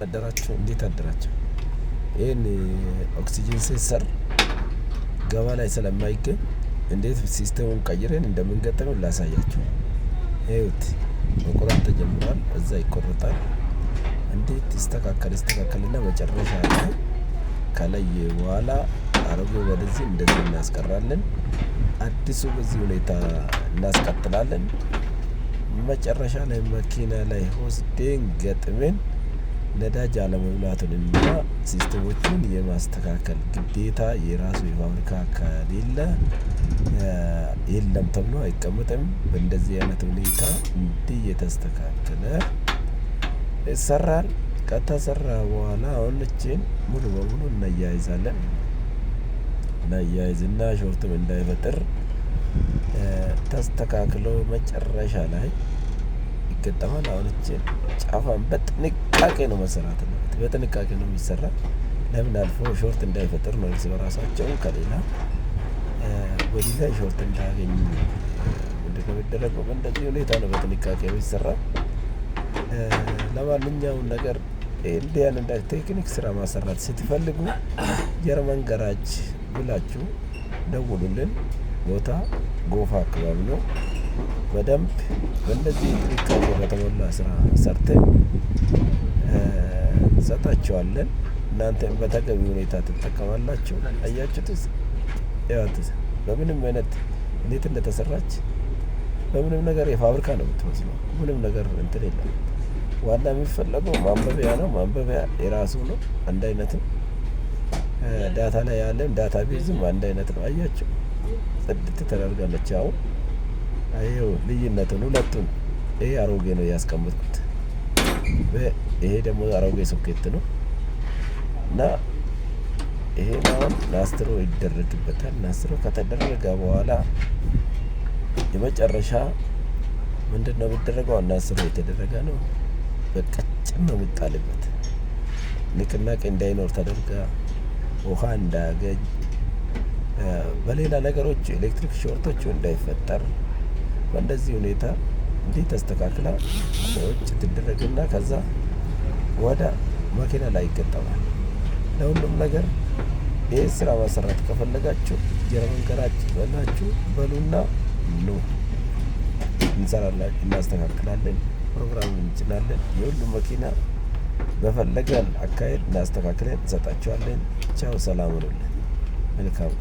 አደራችሁ እንዴት አደራችሁ? ይህን ኦክሲጅን ሴንሰር ገባ ላይ ስለማይገኝ እንዴት ሲስተሙን ቀይረን እንደምንገጥመው ላሳያችሁ። ይኸውት መቆረጥ ተጀምሯል። እዛ ይቆረጣል። እንዴት ይስተካከልና መጨረሻ ላይ ከለየ በኋላ አሮጌው ወደዚህ እንደዚህ እናስቀራለን። አዲሱ በዚህ ሁኔታ እናስቀጥላለን። መጨረሻ ላይ መኪና ላይ ወስደን ገጥመን ነዳጅ አለመሙላቱንና ሲስተሞቹን የማስተካከል ግዴታ የራሱ የፋብሪካ ከሌለ የለም ተብሎ አይቀመጥም። በእንደዚህ አይነት ሁኔታ እንዲህ የተስተካከለ ይሰራል። ከተሰራ በኋላ አሁን እቺን ሙሉ በሙሉ እናያይዛለን። እናያይዝና ሾርትም እንዳይፈጥር ተስተካክሎ መጨረሻ ላይ ይገጠማል። አሁን እቺን ጫፏን በጥንቃቄ ነው መሰራት ነው፣ በጥንቃቄ ነው የሚሰራ። ለምን አልፎ ሾርት እንዳይፈጥር ነው። እርስ በራሳቸው ከሌላ ወዲህ ላይ ሾርት እንዳያገኙ ምንድነው የሚደረገው? በእንደዚህ ሁኔታ ነው በጥንቃቄ የሚሰራ። ለማንኛውም ነገር እንዲህ ያለ ቴክኒክ ስራ ማሰራት ስትፈልጉ ጀርመን ጋራጅ ብላችሁ ደውሉልን። ቦታ ጎፋ አካባቢ ነው። በደንብ በእንደዚህ ጥንቃቄ በተሞላ ስራ ሰርተን እንሰጣችኋለን። እናንተም በተገቢ ሁኔታ ትጠቀማላችሁ። አያችሁትስ? ያውትስ በምንም አይነት እንዴት እንደተሰራች በምንም ነገር የፋብሪካ ነው የምትመስለው። ምንም ነገር እንትን የለም። ዋና የሚፈለገው ማንበቢያ ነው። ማንበቢያ የራሱ ነው፣ አንድ አይነት ነው። ዳታ ላይ ያለን ዳታ ቤዝም አንድ አይነት ነው። አያችሁ ጽድት ተደርጋለች። አሁን አየው ልዩነቱን ሁለቱን። ይሄ አሮጌ ነው ያስቀመጥኩት፣ ይሄ ደግሞ አሮጌ ሶኬት ነው እና ይሄ አሁን ናስትሮ ይደረግበታል። ናስትሮ ከተደረገ በኋላ የመጨረሻ ምንድነው የሚደረገው? ናስትሮ የተደረገ ነው በቀጭን ነው የሚጣልበት። ንቅናቄ እንዳይኖር ተደርጋ ውሃ እንዳያገኝ በሌላ ነገሮች ኤሌክትሪክ ሾርቶቹ እንዳይፈጠር በእንደዚህ ሁኔታ እንዲህ ተስተካክላ ቁጭ ትደረግና ከዛ ወደ መኪና ላይ ይገጠማል። ለሁሉም ነገር ይህ ስራ ማሰራት ከፈለጋችሁ ጀርመን ጋራጅ በላችሁ በሉና ኑ እንሰራለን፣ እናስተካክላለን፣ ፕሮግራም እንጭናለን። የሁሉም መኪና በፈለገን አካሄድ እናስተካክለን እንሰጣችኋለን። ቻው፣ ሰላም ሁኑልን። መልካም